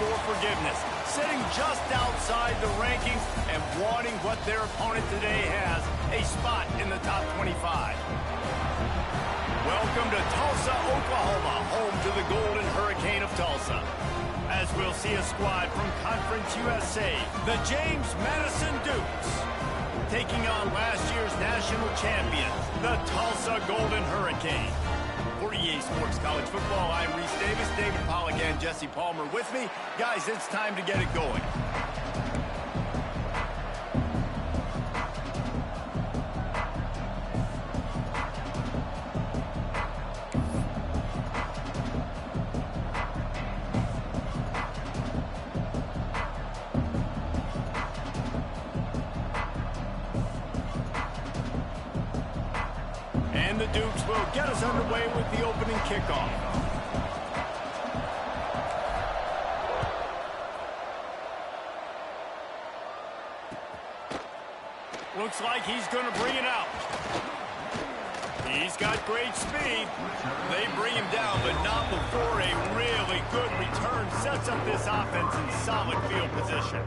for forgiveness, sitting just outside the rankings and wanting what their opponent today has, a spot in the top 25. Welcome to Tulsa, Oklahoma, home to the Golden Hurricane of Tulsa. As we'll see a squad from Conference USA, the James Madison Dukes, taking on last year's national champions, the Tulsa Golden Hurricane. For EA Sports College Football, I'm Reese Davis, David Pollack, and Jesse Palmer with me. Guys, it's time to get it going. And the Dukes will get us underway with the opening kickoff. Looks like he's going to bring it out. He's got great speed. They bring him down, but not before a really good return sets up this offense in solid field position.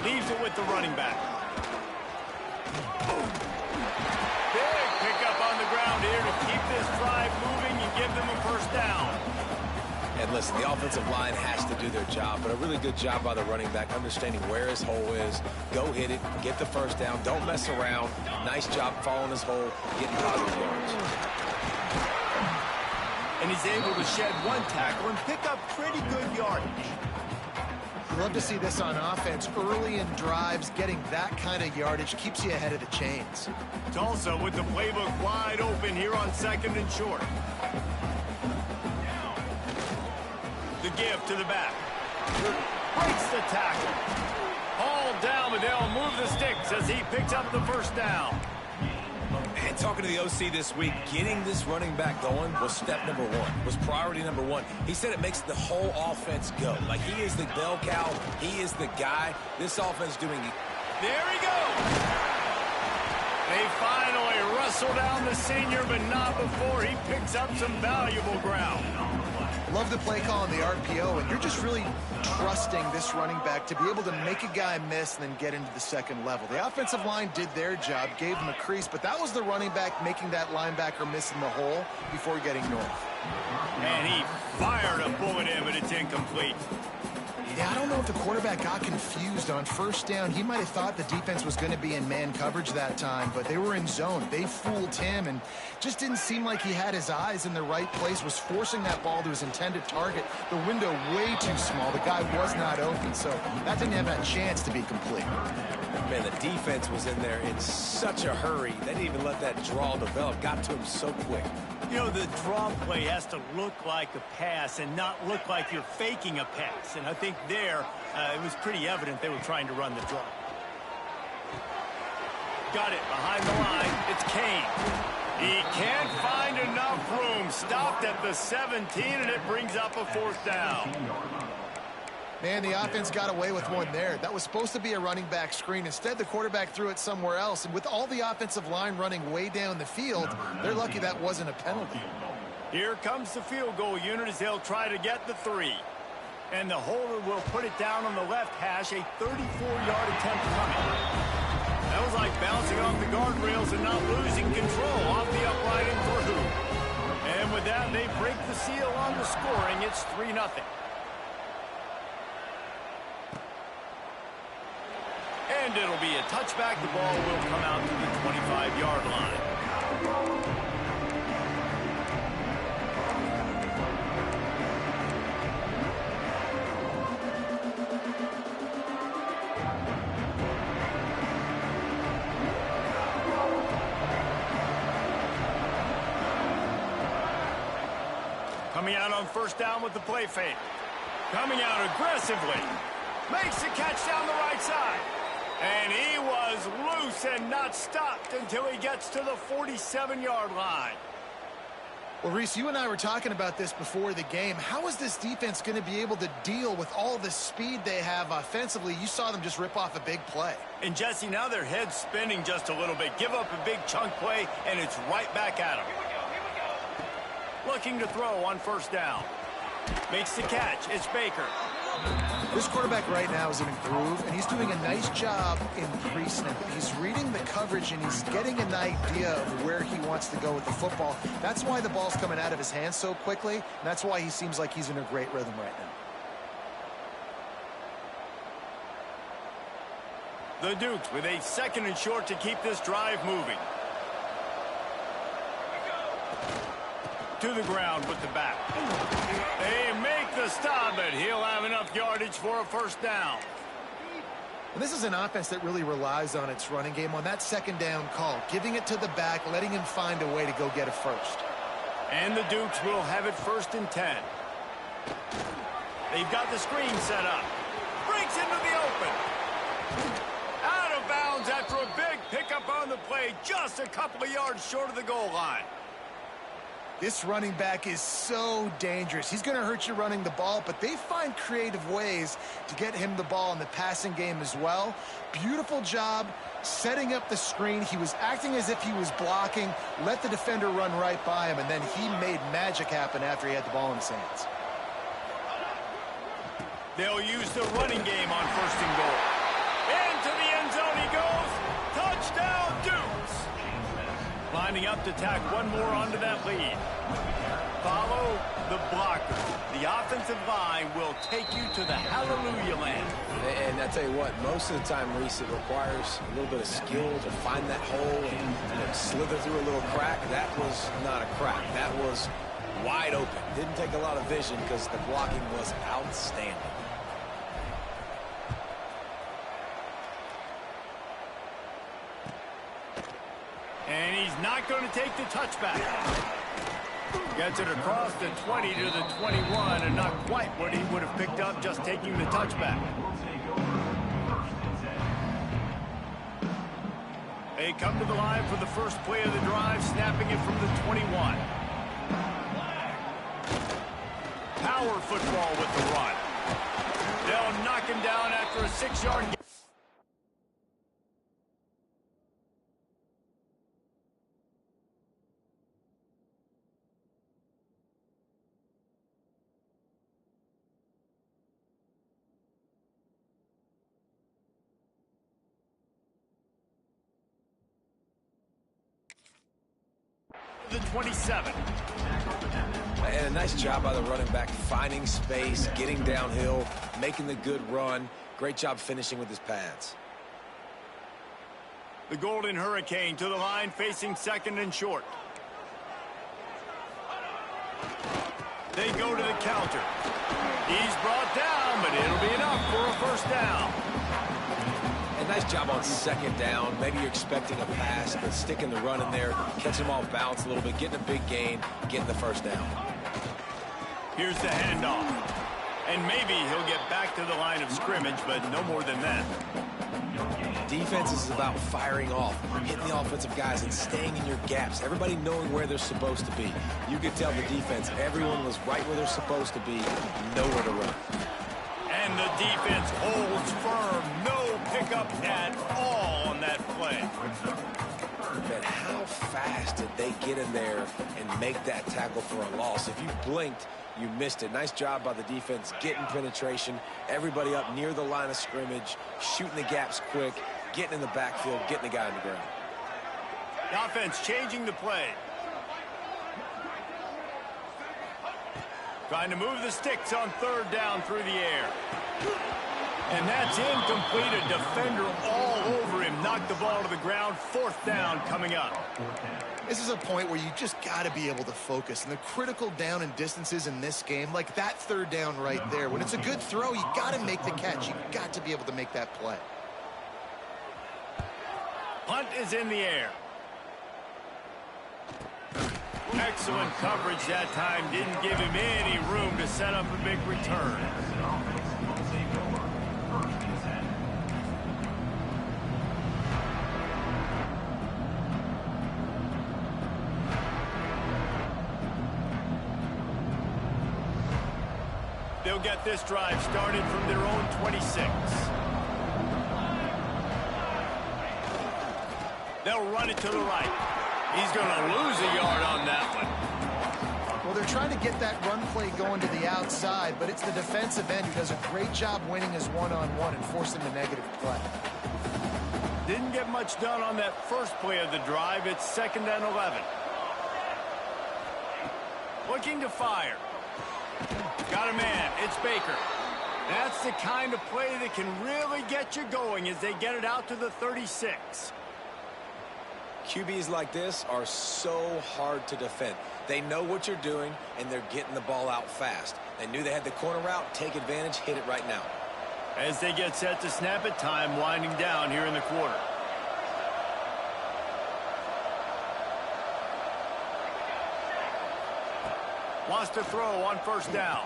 Leaves it with the running back. Big pickup on the ground here to keep this drive moving and give them a first down. And listen, the offensive line has to do their job, but a really good job by the running back understanding where his hole is. Go hit it, get the first down, don't mess around. Nice job following his hole, getting positive yards. And he's able to shed one tackle and pick up pretty good yardage. Love to see this on offense. Early in drives, getting that kind of yardage keeps you ahead of the chains. Tulsa with the playbook wide open here on 2nd and short. The give to the back. Breaks the tackle. Hauled down, but they'll move the sticks as he picks up the first down. And talking to the OC this week, getting this running back going was step number one, was priority number one. He said it makes the whole offense go. Like, he is the bell cow. He is the guy. This offense doing it. There he goes. They finally wrestle down the senior, but not before he picks up some valuable ground. Love the play call on the RPO, and you're just really trusting this running back to be able to make a guy miss and then get into the second level. The offensive line did their job, gave him a crease, but that was the running back making that linebacker miss in the hole before getting north. And he fired a bullet in, but it's incomplete. Yeah, I don't know if the quarterback got confused on first down. He might have thought the defense was going to be in man coverage that time, but they were in zone. They fooled him and just didn't seem like he had his eyes in the right place, was forcing that ball to his intended target. The window way too small. The guy was not open, so that didn't have a chance to be complete. Man, the defense was in there in such a hurry. They didn't even let that draw develop. Got to him so quick. You know, the draw play has to look like a pass and not look like you're faking a pass. And I think there, it was pretty evident they were trying to run the draw. Got it behind the line. It's Kane. He can't find enough room. Stopped at the 17, and it brings up a fourth down. Man, the offense got away with one there. That was supposed to be a running back screen. Instead, the quarterback threw it somewhere else. And with all the offensive line running way down the field, they're lucky that wasn't a penalty. Here comes the field goal unit as they'll try to get the 3. And the holder will put it down on the left hash, a 34-yard attempt coming. That was like bouncing off the guardrails and not losing control off the upright and through. And with that, they break the seal on the scoring. It's 3-0. And it'll be a touchback. The ball will come out to the 25-yard line. Coming out on first down with the play fake. Coming out aggressively. Makes the catch down the right side. And he was loose and not stopped until he gets to the 47-yard line. Well, Reese, you and I were talking about this before the game. How is this defense going to be able to deal with all the speed they have offensively? You saw them just rip off a big play. And, Jesse, now their head's spinning just a little bit. Give up a big chunk play, and it's right back at them. Looking to throw on first down. Makes the catch. It's Baker. This quarterback right now is in a groove, and he's doing a nice job increasing it. He's reading the coverage, and he's getting an idea of where he wants to go with the football. That's why the ball's coming out of his hands so quickly, and that's why he seems like he's in a great rhythm right now. The Dukes with a 2nd and short to keep this drive moving. To the ground with the back. They make the stop, but he'll have enough yardage for a first down. And this is an offense that really relies on its running game on that 2nd down call, giving it to the back, letting him find a way to go get a first. And the Dukes will have it 1st and 10. They've got the screen set up. Breaks into the open. Out of bounds after a big pickup on the play, just a couple of yards short of the goal line. This running back is so dangerous. He's going to hurt you running the ball, but they find creative ways to get him the ball in the passing game as well. Beautiful job setting up the screen. He was acting as if he was blocking, let the defender run right by him, and then he made magic happen after he had the ball in his hands. They'll use the running game on 1st and goal. Into the end zone he goes. Touchdown, Dukes. Lining up to tack one more onto that lead. Follow the blocker. The offensive line will take you to the hallelujah land. And I tell you what, most of the time, Reese, it requires a little bit of skill to find that hole and slither through a little crack. That was not a crack. That was wide open. Didn't take a lot of vision because the blocking was outstanding. And he's not going to take the touchback. Gets it across the 20 to the 21, and not quite what he would have picked up just taking the touchback. They come to the line for the first play of the drive, snapping it from the 21. Power football with the run. They'll knock him down after a 6-yard gain. The 27. And a nice job by the running back, finding space, getting downhill, making the good run. Great job finishing with his pads. The Golden Hurricane to the line, facing 2nd and short. They go to the counter. He's brought down, but it'll be enough for a first down. A nice job on 2nd down. Maybe you're expecting a pass, but sticking the run in there, catching him off balance a little bit, getting a big gain, getting the first down. Here's the handoff. And maybe he'll get back to the line of scrimmage, but no more than that. Defense is about firing off, hitting the offensive guys and staying in your gaps. Everybody knowing where they're supposed to be. You could tell the defense, everyone was right where they're supposed to be, nowhere to run. And the defense holds firm. No pickup at all on that play. But how fast did they get in there and make that tackle for a loss? If you blinked, you missed it. Nice job by the defense getting penetration. Everybody up near the line of scrimmage, shooting the gaps quick, getting in the backfield, getting the guy on the ground. The offense changing the play. Trying to move the sticks on 3rd down through the air. And that's incomplete. A defender all over him. Knocked the ball to the ground. 4th down coming up. This is a point where you just got to be able to focus. And the critical down and distances in this game, like that 3rd down right there, when it's a good throw, you got to make the catch. You got to be able to make that play. Punt is in the air. Excellent coverage that time. Didn't give him any room to set up a big return. They'll get this drive started from their own 26. They'll run it to the right. He's going to lose a yard on that one. Well, they're trying to get that run play going to the outside, but it's the defensive end who does a great job winning his one-on-one and forcing the negative play. Didn't get much done on that first play of the drive. It's 2nd and 11. Looking to fire. Got a man. It's Baker. That's the kind of play that can really get you going as they get it out to the 36. QBs like this are so hard to defend. They know what you're doing, and they're getting the ball out fast. They knew they had the corner route. Take advantage. Hit it right now. As they get set to snap it, time winding down here in the quarter. Wants to throw on 1st down.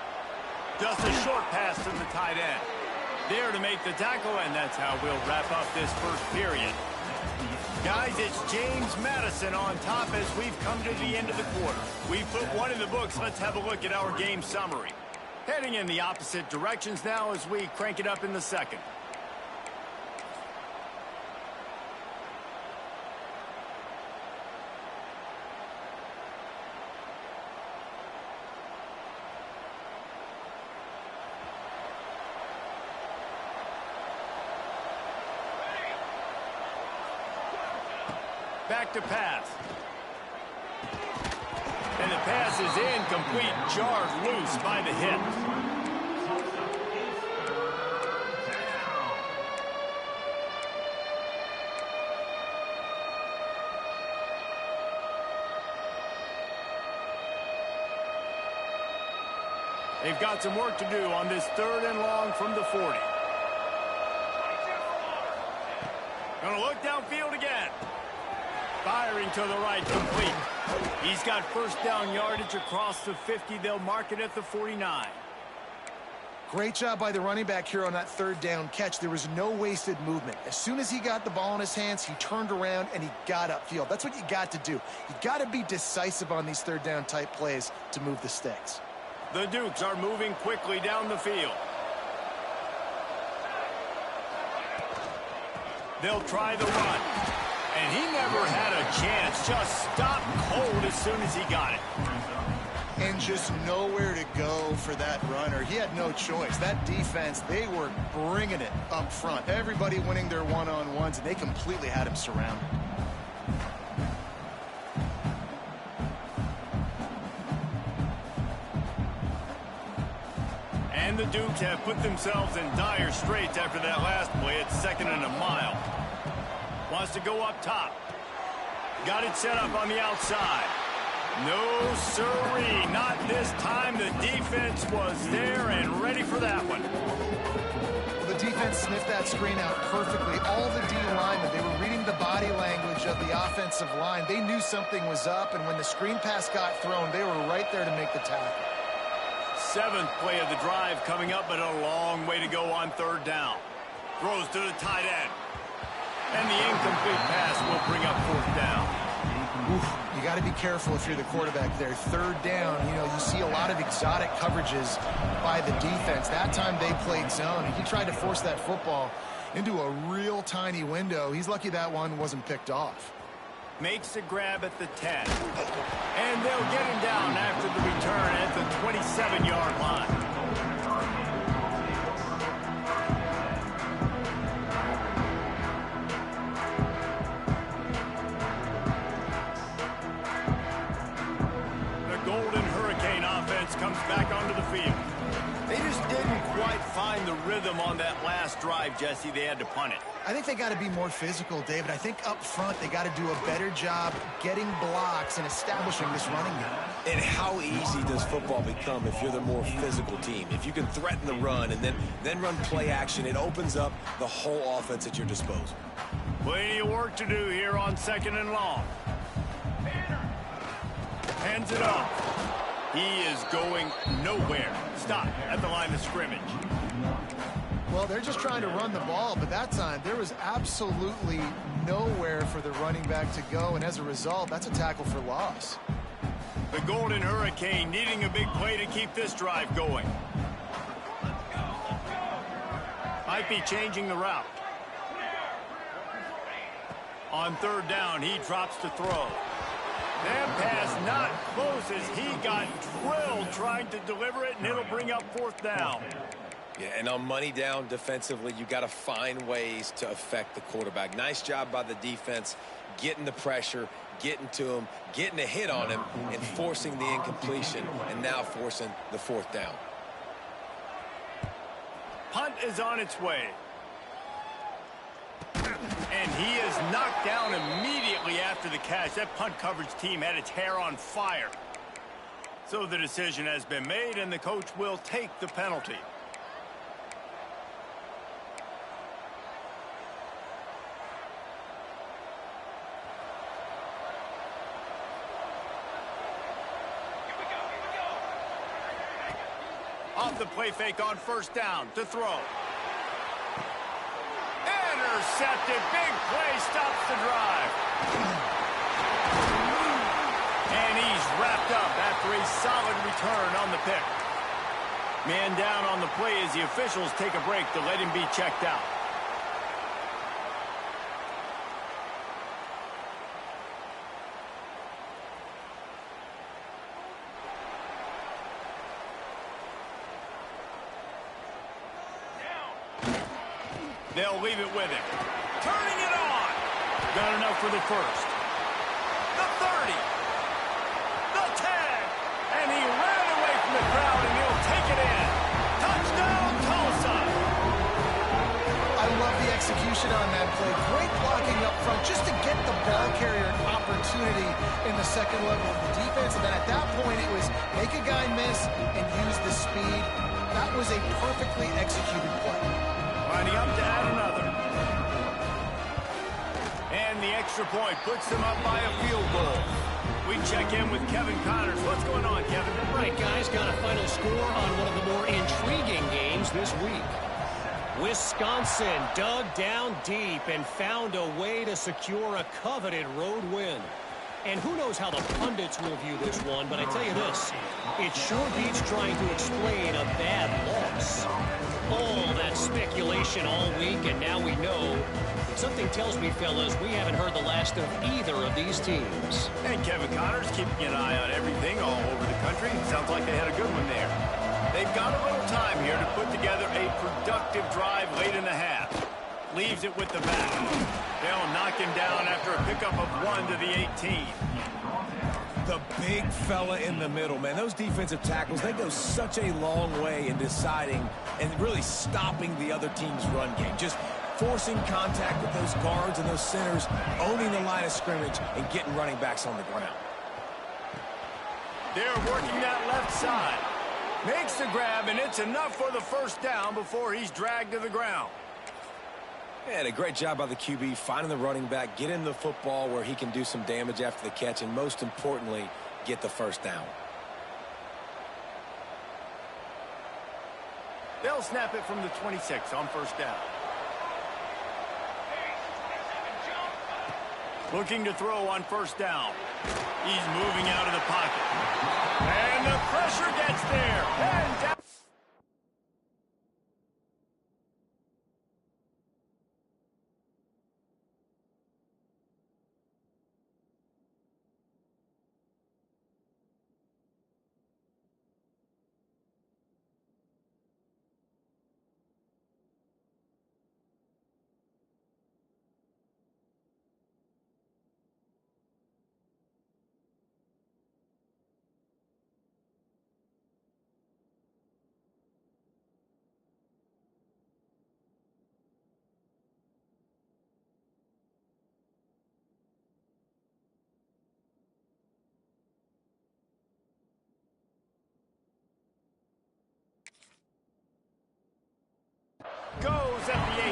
Just a short pass to the tight end. There to make the tackle, and that's how we'll wrap up this first period. Guys, it's James Madison on top as we've come to the end of the quarter. We've put one in the books. Let's have a look at our game summary. Heading in the opposite directions now as we crank it up in the second. Back to pass. And the pass is incomplete, jarred loose by the hit. They've got some work to do on this 3rd and long from the 40. Gonna look downfield again. Firing to the right, complete. He's got 1st down yardage across the 50. They'll mark it at the 49. Great job by the running back here on that 3rd down catch. There was no wasted movement. As soon as he got the ball in his hands, he turned around and he got upfield. That's what you got to do. You got to be decisive on these 3rd down type plays to move the sticks. The Dukes are moving quickly down the field. They'll try the run. And he never had a chance. Just stopped cold as soon as he got it. And just nowhere to go for that runner. He had no choice. That defense, they were bringing it up front. Everybody winning their one-on-ones, and they completely had him surrounded. And the Dukes have put themselves in dire straits after that last play. It's 2nd and a mile. Wants to go up top. Got it set up on the outside. No sirree, not this time. The defense was there and ready for that one. Well, the defense sniffed that screen out perfectly. All the D linemen, they were reading the body language of the offensive line. They knew something was up, and when the screen pass got thrown, they were right there to make the tackle. 7th play of the drive coming up, but a long way to go on 3rd down. Throws to the tight end. And the incomplete pass will bring up 4th down. Oof, you got to be careful if you're the quarterback there. 3rd down, you know, you see a lot of exotic coverages by the defense. That time they played zone, and he tried to force that football into a real tiny window. He's lucky that one wasn't picked off. Makes the grab at the 10. And they'll get him down after the return at the 27-yard line. Comes back onto the field. They just didn't quite find the rhythm on that last drive, Jesse. They had to punt it. I think they got to be more physical, David. I think up front they got to do a better job getting blocks and establishing this running game. And how easy does football become if you're the more physical team? If you can threaten the run and then run play action, it opens up the whole offense at your disposal. Plenty of work to do here on 2nd and long. Hands it off. He is going nowhere. Stop at the line of scrimmage. Well, they're just trying to run the ball, but that time there was absolutely nowhere for the running back to go, and as a result, that's a tackle for loss. The Golden Hurricane needing a big play to keep this drive going. Might be changing the route. On third down, he drops to throw. That pass not close as he got drilled trying to deliver it, and it'll bring up fourth down. Yeah, and on money down defensively, you got to find ways to affect the quarterback. Nice job by the defense, getting the pressure, getting to him, getting a hit on him, and forcing the incompletion, and now forcing the fourth down. Punt is on its way. And he is knocked down immediately after the catch. That punt coverage team had its hair on fire. So the decision has been made, and the coach will take the penalty. Off the play fake on first down to throw. Intercepted. Big play stops the drive. And he's wrapped up after a solid return on the pick. Man down on the play as the officials take a break to let him be checked out. They'll leave it with him. Turning it on. Got enough for the first. The 30. The 10. And he ran away from the crowd, and he'll take it in. Touchdown, Tulsa. I love the execution on that play. Great blocking up front just to get the ball carrier an opportunity in the second level of the defense. And then at that point, it was make a guy miss and use the speed. That was a perfectly executed play. Lining up to add another. And the extra point puts them up by a field goal. We check in with Kevin Connors. What's going on, Kevin? Right, guys, got a final score on one of the more intriguing games this week. Wisconsin dug down deep and found a way to secure a coveted road win. And who knows how the pundits will view this one, but I tell you this, it sure beats trying to explain a bad loss. All that speculation all week, and now we know. Something tells me, fellas, we haven't heard the last of either of these teams. And Kevin Connors keeping an eye on everything all over the country. Sounds like they had a good one there. They've got a little time here to put together a productive drive late in the half. Leaves it with the back. They'll knock him down after a pickup of 1 to the 18. The big fella in the middle, man. Those defensive tackles, they go such a long way in deciding and really stopping the other team's run game. Just forcing contact with those guards and those centers, owning the line of scrimmage, and getting running backs on the ground. They're working that left side. Makes the grab, and it's enough for the first down before he's dragged to the ground. And a great job by the QB, finding the running back, get him the football where he can do some damage after the catch, and most importantly, get the first down. They'll snap it from the 26 on first down. Looking to throw on first down. He's moving out of the pocket. And the pressure gets there. And down. Goes at the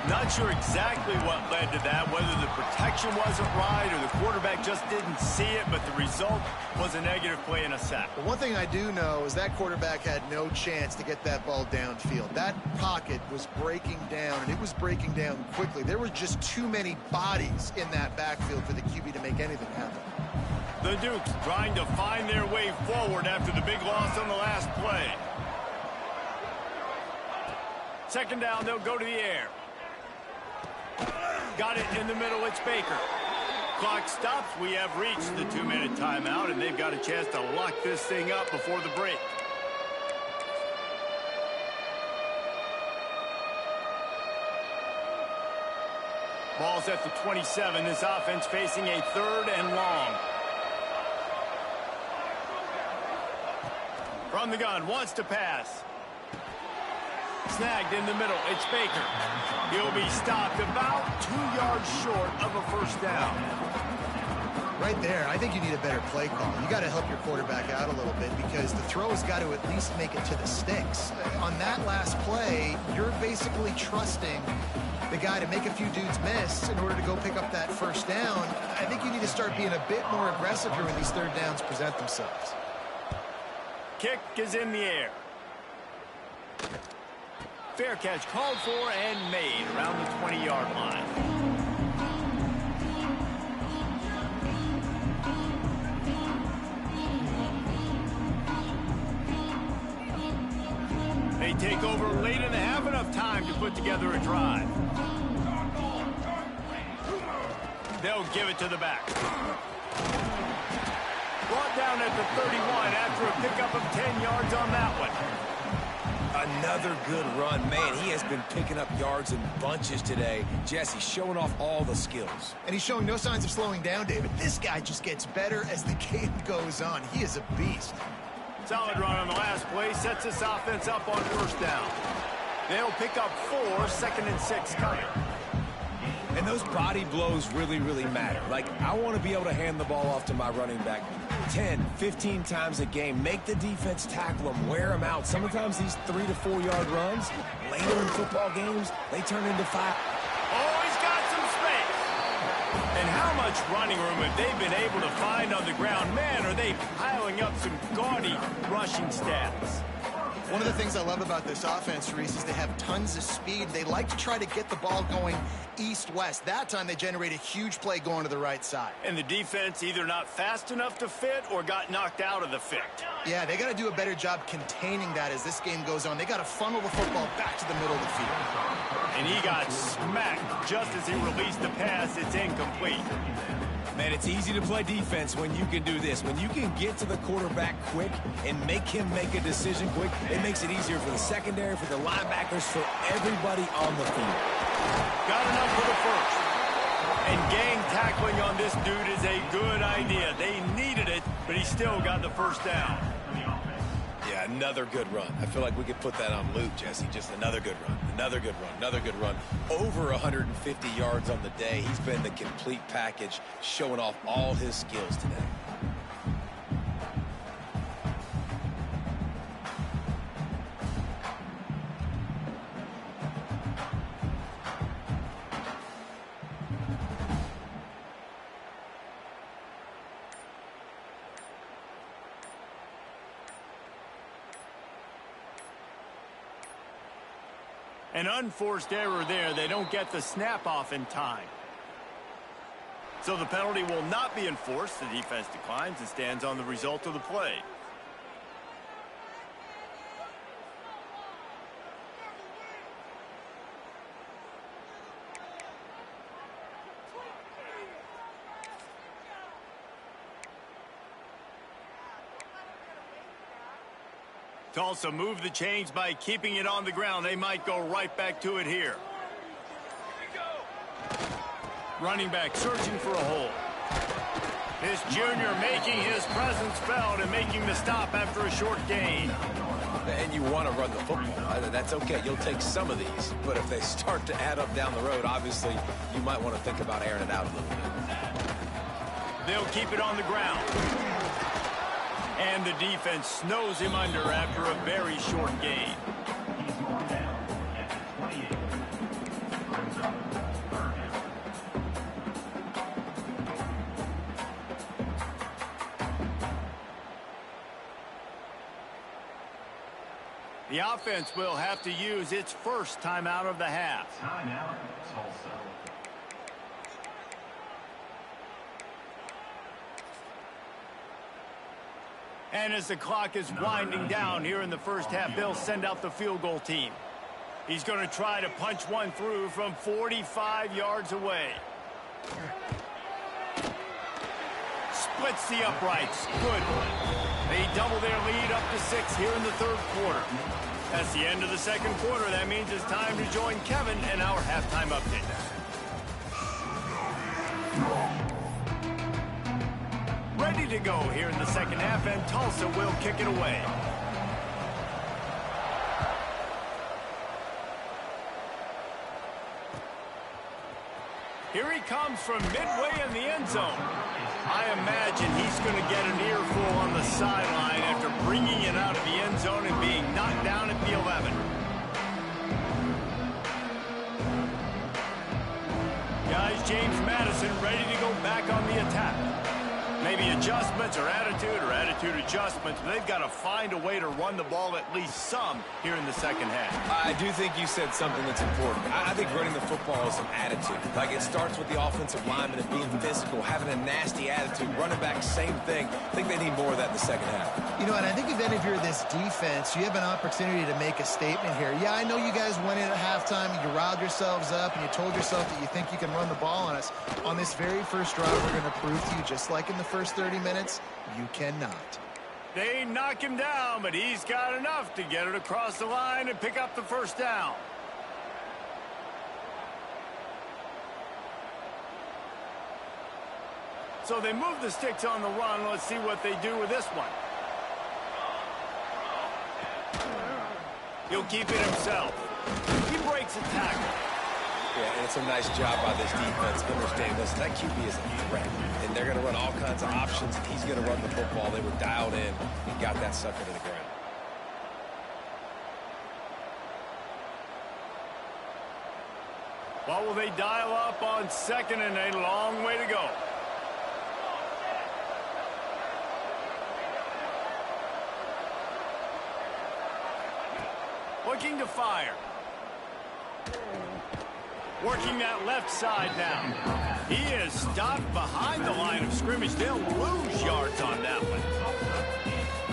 18. Not sure exactly what led to that, whether the protection wasn't right or the quarterback just didn't see it, but the result was a negative play and a sack. But one thing I do know is that quarterback had no chance to get that ball downfield. That pocket was breaking down, and it was breaking down quickly. There were just too many bodies in that backfield for the QB to make anything happen. The Dukes trying to find their way forward after the big loss on the last play. Second down, they'll go to the air. Got it in the middle, it's Baker. Clock stops, we have reached the 2-minute timeout, and they've got a chance to lock this thing up before the break. Ball's at the 27, this offense facing a 3rd and long. From the gun, wants to pass. Snagged in the middle, it's Baker. He'll be stopped about 2 yards short of a first down. Right there, I think you need a better play call. You got to help your quarterback out a little bit because the throw has got to at least make it to the sticks. On that last play, you're basically trusting the guy to make a few dudes miss in order to go pick up that first down. I think you need to start being a bit more aggressive here when these 3rd downs present themselves. Kick is in the air. Fair catch called for and made around the 20-yard line. They take over late and have enough time to put together a drive. They'll give it to the back. Brought down at the 31 after a pickup of 10 yards on that one. Another good run. Man, he has been picking up yards in bunches today. Jesse showing off all the skills. And he's showing no signs of slowing down, David. This guy just gets better as the game goes on. He is a beast. Solid run on the last play. Sets this offense up on first down. They'll pick up 4, 2nd and 6 coming. And those body blows really, really matter. Like, I want to be able to hand the ball off to my running back 10, 15 times a game. Make the defense tackle them, wear them out. Sometimes these 3 to 4 yard runs, later in football games, they turn into 5. Oh, he's got some space. And how much running room have they been able to find on the ground? Man, are they piling up some gaudy rushing stats. One of the things I love about this offense, Reese, is they have tons of speed. They like to try to get the ball going east-west. That time they generate a huge play going to the right side. And the defense either not fast enough to fit or got knocked out of the fit. Yeah, they got to do a better job containing that as this game goes on. They got to funnel the football back to the middle of the field. And he got smacked just as he released the pass. It's incomplete. Man, it's easy to play defense when you can do this. When you can get to the quarterback quick and make him make a decision quick, it makes it easier for the secondary, for the linebackers, for everybody on the field. Got enough for the first. And gang tackling on this dude is a good idea. They needed it, but he still got the first down. Yeah, another good run. I feel like we could put that on loop, Jesse. Just another good run, another good run, another good run. Over 150 yards on the day. He's been the complete package, showing off all his skills today. An unforced error there. They don't get the snap off in time. So the penalty will not be enforced. The defense declines and stands on the result of the play. Tulsa moved the chains by keeping it on the ground. They might go right back to it here. Running back searching for a hole. This junior making his presence felt and making the stop after a short gain. And you want to run the football. That's okay. You'll take some of these. But if they start to add up down the road, obviously, you might want to think about airing it out a little bit. They'll keep it on the ground. And the defense snows him under after a very short gain. The offense will have to use its first timeout of the half. Timeout, Tulsa. And as the clock is winding down here in the first half, they'll send out the field goal team. He's going to try to punch one through from 45 yards away. Splits the uprights. Good. They double their lead up to 6 here in the third quarter. That's the end of the second quarter. That means it's time to join Kevin in our halftime update. Ready to go here in the second half, and Tulsa will kick it away. Here he comes from midway in the end zone. I imagine he's going to get an earful on the sideline after bringing it out of the end zone and being knocked down at the 11. Guys, James Madison ready to go back on the attack. Maybe adjustments or attitude adjustments, but they've got to find a way to run the ball at least some here in the second half. I do think you said something that's important. I think running the football is an attitude. Like, it starts with the offensive lineman and being physical, having a nasty attitude. Running back, same thing. I think they need more of that in the second half. You know, and I think even if you're this defense, you have an opportunity to make a statement here. Yeah, I know you guys went in at halftime, you riled yourselves up, and you told yourself that you think you can run the ball on us. On this very first drive, we're going to prove to you, just like in the first 30 minutes, you cannot. They knock him down, but he's got enough to get it across the line and pick up the first down. So they move the sticks on the run. Let's see what they do with this one. He'll keep it himself. He breaks a tackle. Yeah, and it's a nice job by this defense understanding this. That QB is a threat, and they're going to run all kinds of options. He's going to run the football. They were dialed in and got that sucker to the ground. What will they dial up on second and a long way to go? Looking to fire. Working that left side now. He is stopped behind the line of scrimmage. They'll lose yards on that one.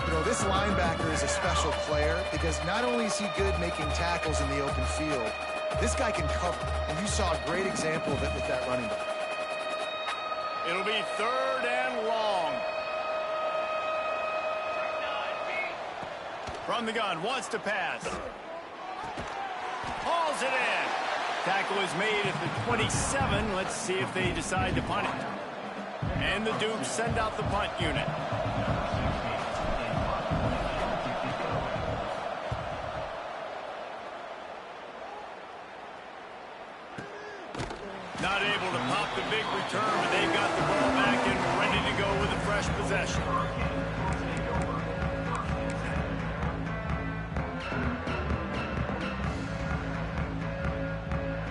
You know, this linebacker is a special player because not only is he good making tackles in the open field, this guy can cover. And you saw a great example of it with that running back. It'll be third and long. From the gun, wants to pass. Hauls it in. Tackle is made at the 27. Let's see if they decide to punt it. And the Dukes send out the punt unit. Not able to pop the big return, but they've got the ball back and ready to go with a fresh possession.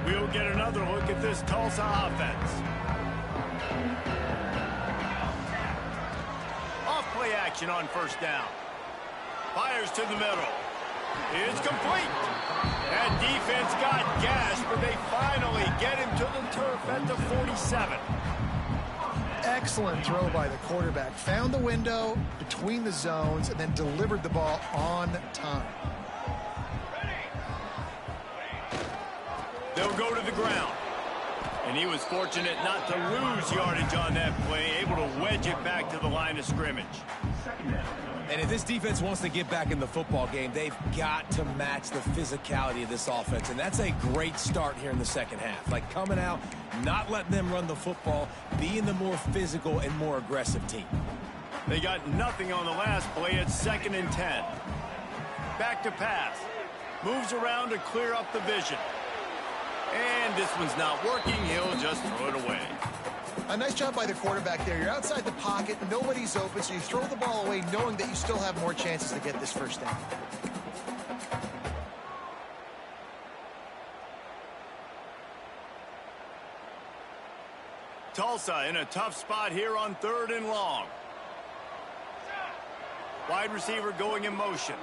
We'll get another look at this Tulsa offense. Off-play action on first down. Fires to the middle. It's complete. That defense got gashed, but they finally get him to the turf at the 47. Excellent throw by the quarterback. Found the window between the zones and then delivered the ball on time. They'll go to the ground. And he was fortunate not to lose yardage on that play, able to wedge it back to the line of scrimmage. And if this defense wants to get back in the football game, they've got to match the physicality of this offense. And that's a great start here in the second half. Like, coming out, not letting them run the football, being the more physical and more aggressive team. They got nothing on the last play. It's 2nd and 10. Back to pass. Moves around to clear up the vision. And this one's not working. He'll just throw it away. A nice job by the quarterback there. You're outside the pocket. Nobody's open, so you throw the ball away knowing that you still have more chances to get this first down. Tulsa in a tough spot here on 3rd and long. Wide receiver going in motion.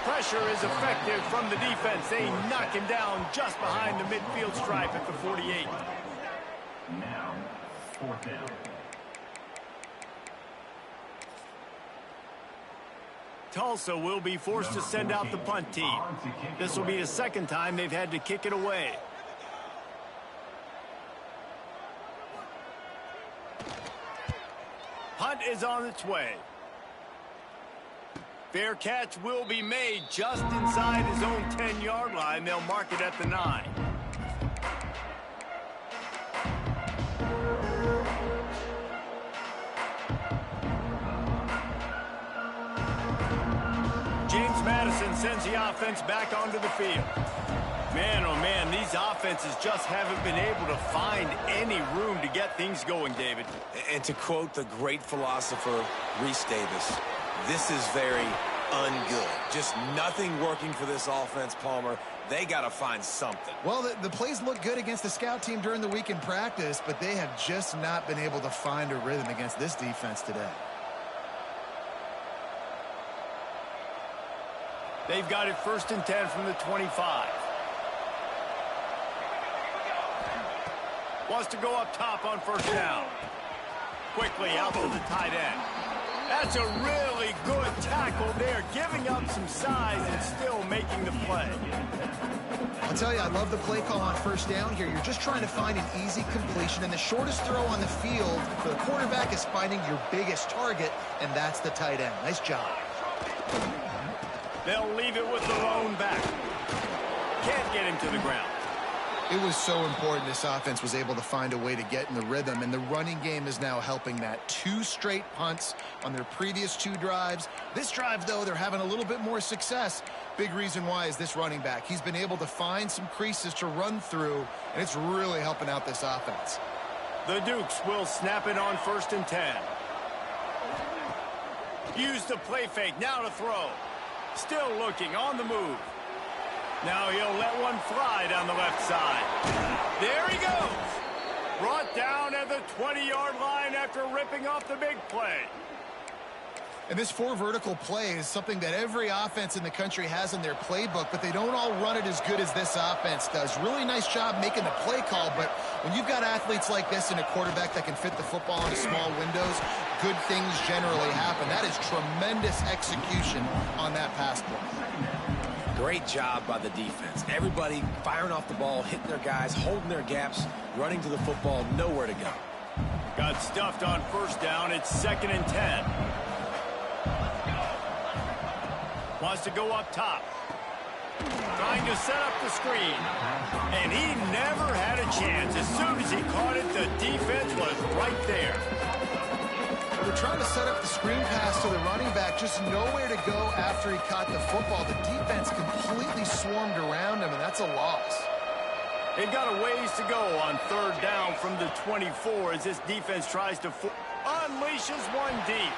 Pressure is effective from the defense. They knock him down just behind the midfield stripe at the 48. Now, 4th down. Tulsa will be forced to send out the punt team. This will be the second time they've had to kick it away. Punt is on its way. Fair catch will be made just inside his own 10-yard line. They'll mark it at the 9. James Madison sends the offense back onto the field. Man, oh man, these offenses just haven't been able to find any room to get things going, David. And to quote the great philosopher, Reese Davis, this is very ungood. Just nothing working for this offense, Palmer. They got to find something. Well, the plays look good against the scout team during the week in practice, but they have just not been able to find a rhythm against this defense today. They've got it 1st and 10 from the 25. Wants to go up top on 1st down. Quickly out to the tight end. That's a really good tackle there, giving up some size and still making the play. I'll tell you, I love the play call on 1st down here. You're just trying to find an easy completion, and the shortest throw on the field for the quarterback is finding your biggest target, and that's the tight end. Nice job. They'll leave it with the lone back. Can't get him to the ground. It was so important this offense was able to find a way to get in the rhythm, and the running game is now helping that. 2 straight punts on their previous 2 drives. This drive, though, they're having a little bit more success. Big reason why is this running back. He's been able to find some creases to run through, and it's really helping out this offense. The Dukes will snap it on 1st and 10. Use the play fake, now to throw. Still looking, on the move. Now he'll let one fly down the left side. There he goes. Brought down at the 20-yard line after ripping off the big play. And this 4 vertical play is something that every offense in the country has in their playbook, but they don't all run it as good as this offense does. Really nice job making the play call, but when you've got athletes like this and a quarterback that can fit the football into small windows, good things generally happen. That is tremendous execution on that pass play. Great job by the defense. Everybody firing off the ball, hitting their guys, holding their gaps, running to the football, nowhere to go. Got stuffed on 1st down. It's 2nd and 10. Wants to go up top. Trying to set up the screen. And he never had a chance. As soon as he caught it, the defense was right there. They're trying to set up the screen pass to the running back, just nowhere to go after he caught the football. The defense completely swarmed around him, and that's a loss. They've got a ways to go on 3rd down from the 24 as this defense tries to unleashes one deep.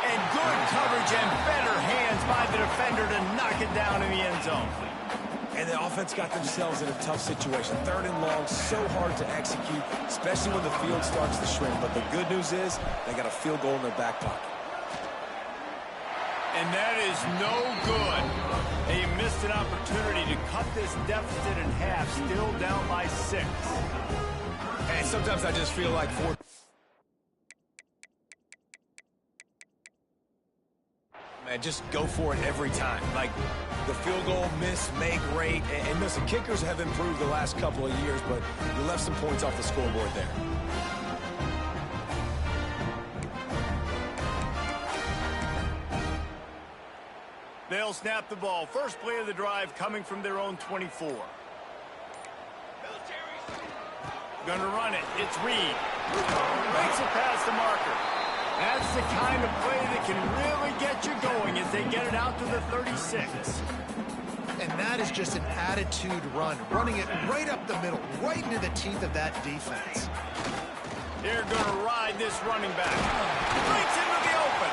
And good coverage and better hands by the defender to knock it down in the end zone. And the offense got themselves in a tough situation. 3rd and long, so hard to execute, especially when the field starts to shrink. But the good news is they got a field goal in their back pocket. And that is no good. They missed an opportunity to cut this deficit in half, still down by 6. And sometimes I just feel like man, just go for it every time. Like the field goal, miss, make, rate. And listen, kickers have improved the last couple of years, but you left some points off the scoreboard there. They'll snap the ball. First play of the drive coming from their own 24. Gonna run it. It's Reed. Makes it past the marker. That's the kind of play that can really get you going as they get it out to the 36. And that is just an attitude run, running it right up the middle, right into the teeth of that defense. They're going to ride this running back. Breaks into the open.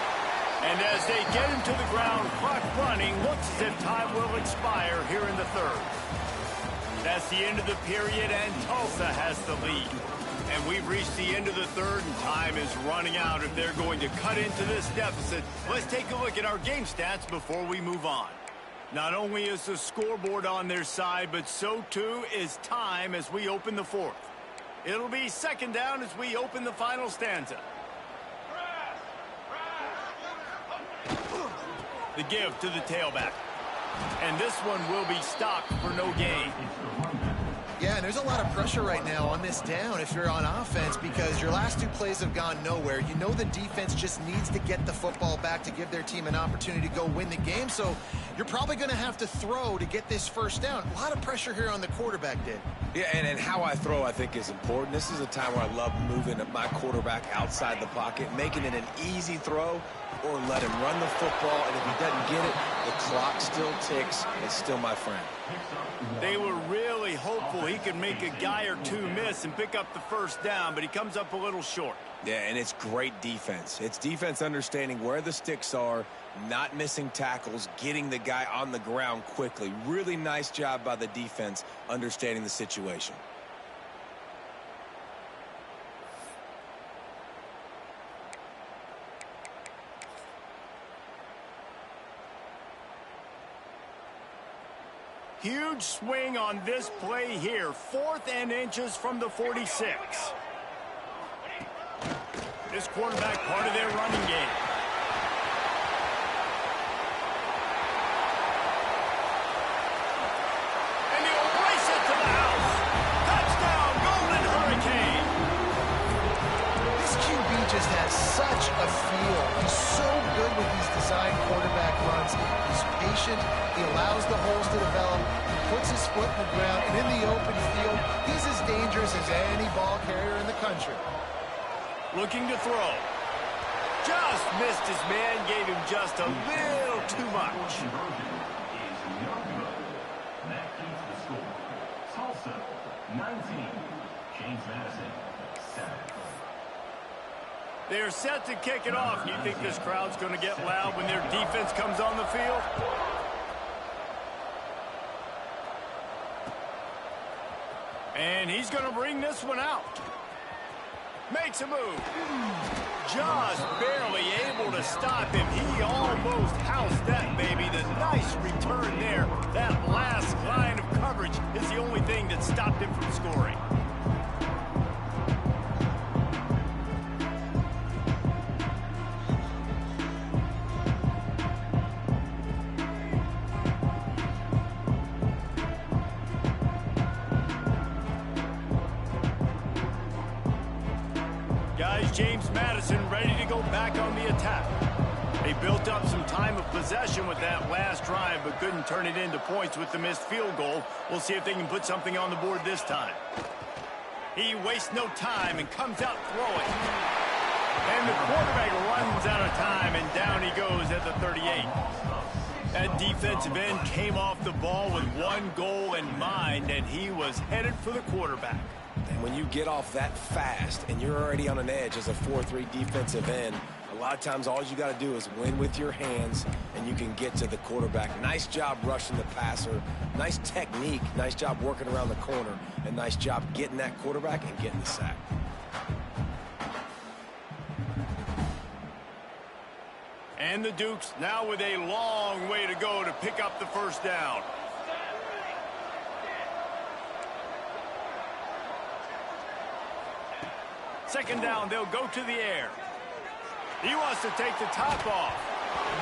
And as they get him to the ground, clock running, looks as if time will expire here in the 3rd. That's the end of the period, and Tulsa has the lead. And we've reached the end of the 3rd, and time is running out if they're going to cut into this deficit. Let's take a look at our game stats before we move on. Not only is the scoreboard on their side, but so too is time as we open the 4th. It'll be 2nd down as we open the final stanza. The give to the tailback. And this one will be stopped for no gain. Yeah, and there's a lot of pressure right now on this down if you're on offense because your last 2 plays have gone nowhere. You know the defense just needs to get the football back to give their team an opportunity to go win the game, so you're probably going to have to throw to get this first down. A lot of pressure here on the quarterback, Dave. Yeah, and how I throw, I think, is important. This is a time where I love moving my quarterback outside the pocket, making it an easy throw, or let him run the football, and if he doesn't get it, the clock still ticks. It's still my friend. They were really hopeful he could make a guy or 2 miss and pick up the first down, but he comes up a little short. Yeah, and it's great defense. It's defense understanding where the sticks are, not missing tackles, getting the guy on the ground quickly. Really nice job by the defense understanding the situation. Huge swing on this play here. 4th and inches from the 46. This quarterback part of their running game. And he'll race it to the house. Touchdown, Golden Hurricane. This QB just has such a feel. He's so good with these design quarterback runs. He's patient. He allows the holes to develop. He puts his foot in the ground. And in the open field, he's as dangerous as any ball carrier in the country. Looking to throw. Just missed his man. Gave him just a little too much. Conversion is no good. That keeps the score. Tulsa, 19. James Madison, 7. They're set to kick it off. You think this crowd's going to get loud when their defense comes on the field? And he's going to bring this one out. Makes a move. Just barely able to stop him. He almost housed that baby. The nice return there. That last line of coverage is the only thing that stopped him from scoring. James Madison ready to go back on the attack. They built up some time of possession with that last drive, but couldn't turn it into points with the missed field goal. We'll see if they can put something on the board this time. He wastes no time and comes out throwing. And the quarterback runs out of time, and down he goes at the 38. That defensive end came off the ball with one goal in mind, and he was headed for the quarterback. And when you get off that fast and you're already on an edge as a 4-3 defensive end, a lot of times all you got to do is win with your hands and you can get to the quarterback. Nice job rushing the passer. Nice technique. Nice job working around the corner. And nice job getting that quarterback and getting the sack. And the Dukes now with a long way to go to pick up the first down. Second down, they'll go to the air. He wants to take the top off.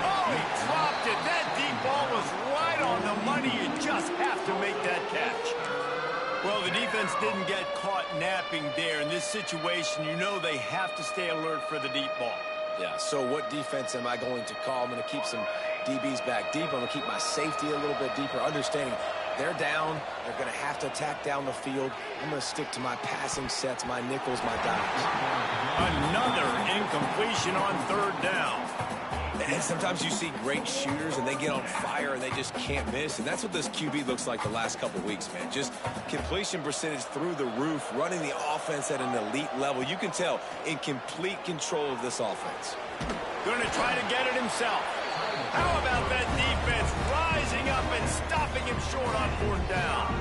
Oh, he dropped it. That deep ball was right on the money. You just have to make that catch. Well, the defense didn't get caught napping there. In this situation, you know they have to stay alert for the deep ball. Yeah, so what defense am I going to call? I'm going to keep some DBs back deep. I'm going to keep my safety a little bit deeper, understanding they're down. They're going to have to attack down the field. I'm going to stick to my passing sets, my nickels, my dimes. Another incompletion on third down. And sometimes you see great shooters, and they get on fire, and they just can't miss. And that's what this QB looks like the last couple weeks, man. Just completion percentage through the roof, running the offense at an elite level. You can tell in complete control of this offense. Going to try to get it himself. How about that defense rising up and stopping him short on fourth down?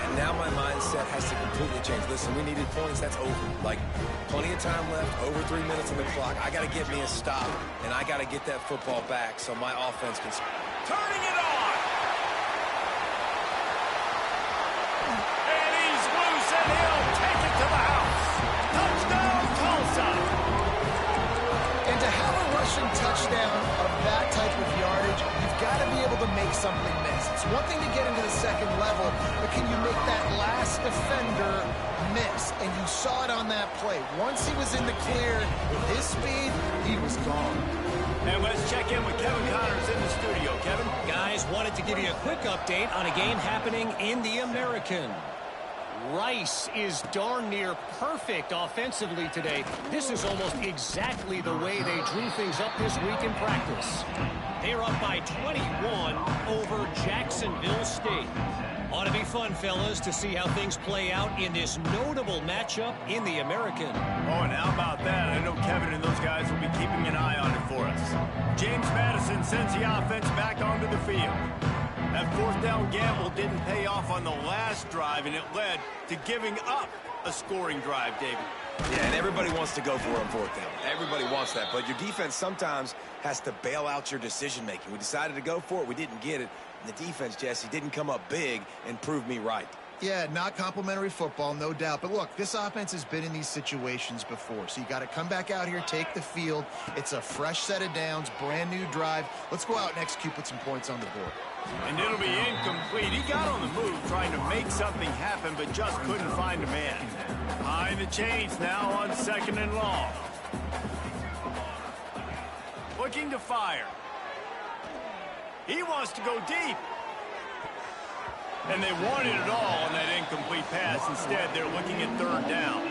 And now my mindset has to completely change. Listen, we needed points. That's over. Like, plenty of time left, over 3 minutes on the clock. I got to get me a stop, and I got to get that football back so my offense can... Turning it on! And he's loose, and he'll take it to the house. Touchdown, Tulsa! And to have a rush rushing touchdown of that type of yardage, you've got to be able to make something miss. It's one thing to get into the second level, but can you make that last defender miss? And you saw it on that play. Once he was in the clear, with his speed, he was gone. And let's check in with Kevin Connors in the studio. Kevin? Guys, wanted to give you a quick update on a game happening in the American. Rice is darn near perfect offensively today. This is almost exactly the way they drew things up this week in practice. They're up by 21 over Jacksonville State. Ought to be fun, fellas, to see how things play out in this notable matchup in the American. Oh, and how about that? I know Kevin and those guys will be keeping an eye on it for us. James Madison sends the offense back onto the field. That fourth down gamble didn't pay off on the last drive, and it led to giving up a scoring drive, David. Yeah, and everybody wants to go for it on fourth down. Everybody wants that, but your defense sometimes has to bail out your decision-making. We decided to go for it. We didn't get it. And the defense, Jesse, didn't come up big and prove me right. Yeah, not complimentary football, no doubt. But look, this offense has been in these situations before. So you got to come back out here, take the field. It's a fresh set of downs, brand new drive. Let's go out and execute, put some points on the board. And it'll be incomplete. He got on the move trying to make something happen, but just couldn't find a man. High in the chains now on 2nd and long. Looking to fire. He wants to go deep. And they wanted it all on that incomplete pass. Instead, they're looking at 3rd down.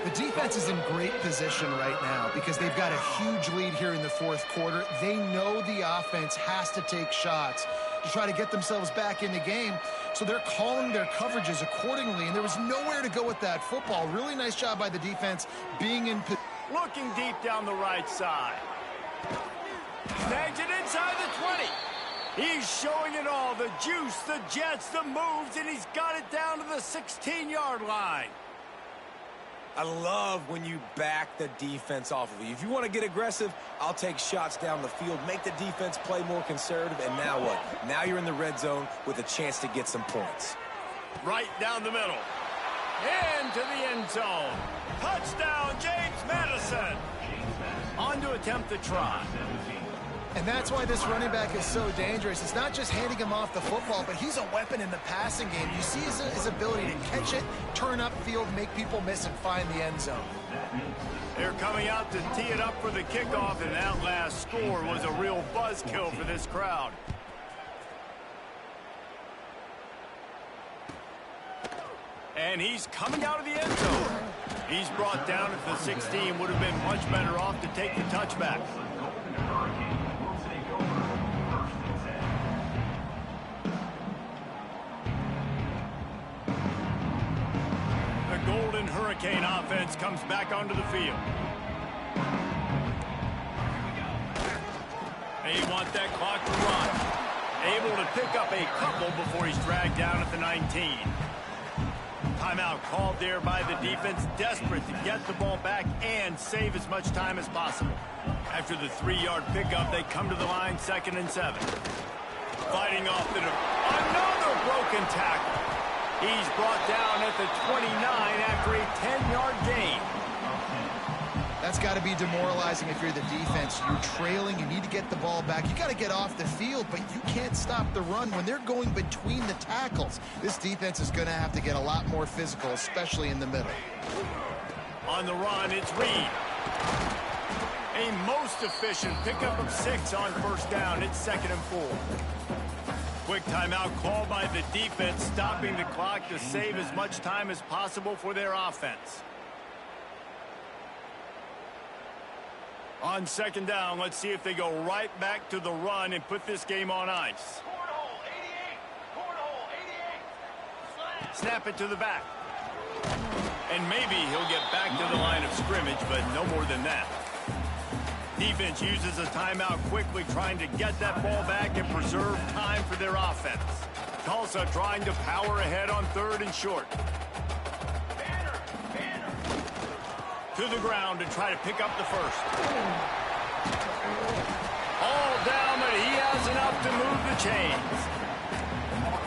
The defense is in great position right now because they've got a huge lead here in the 4th quarter. They know the offense has to take shots to try to get themselves back in the game. So they're calling their coverages accordingly, and there was nowhere to go with that football. Really nice job by the defense being in position. Looking deep down the right side. Snags it inside the 20. He's showing it all, the juice, the jets, the moves, and he's got it down to the 16-yard line. I love when you back the defense off of you. If you want to get aggressive, I'll take shots down the field, make the defense play more conservative, and now what? Now you're in the red zone with a chance to get some points. Right down the middle. Into the end zone. Touchdown, James Madison. On to attempt the try. And that's why this running back is so dangerous. It's not just handing him off the football, but he's a weapon in the passing game. You see his ability to catch it, turn upfield, make people miss, and find the end zone. They're coming out to tee it up for the kickoff, and that last score was a real buzzkill for this crowd. And he's coming out of the end zone. He's brought down at the 16. Would have been much better off to take the touchback. Golden Hurricane offense comes back onto the field. They want that clock to run. Able to pick up a couple before he's dragged down at the 19. Timeout called there by the defense, desperate to get the ball back and save as much time as possible. After the 3-yard pickup, they come to the line, 2nd and 7. Fighting off another broken tackle. He's brought down at the 29 after a 10-yard gain. That's got to be demoralizing if you're the defense. You're trailing. You need to get the ball back. You got to get off the field, but you can't stop the run when they're going between the tackles. This defense is going to have to get a lot more physical, especially in the middle. On the run, it's Reed. A most efficient pickup of 6 on 1st down. It's 2nd and 4. Quick timeout called by the defense, stopping the clock to save as much time as possible for their offense. On 2nd down, let's see if they go right back to the run and put this game on ice. Snap it to the back. And maybe he'll get back to the line of scrimmage, but no more than that. Defense uses a timeout quickly, trying to get that ball back and preserve time for their offense. Tulsa trying to power ahead on 3rd and short. To the ground to try to pick up the first. All down, but he has enough to move the chains.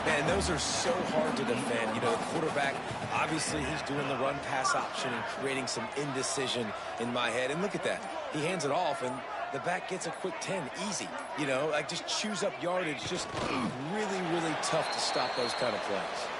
Man, those are so hard to defend. You know, the quarterback, obviously he's doing the run-pass option and creating some indecision in my head. And look at that. He hands it off, and the back gets a quick 10, easy. You know, like just chews up yardage. Just really, really tough to stop those kind of plays.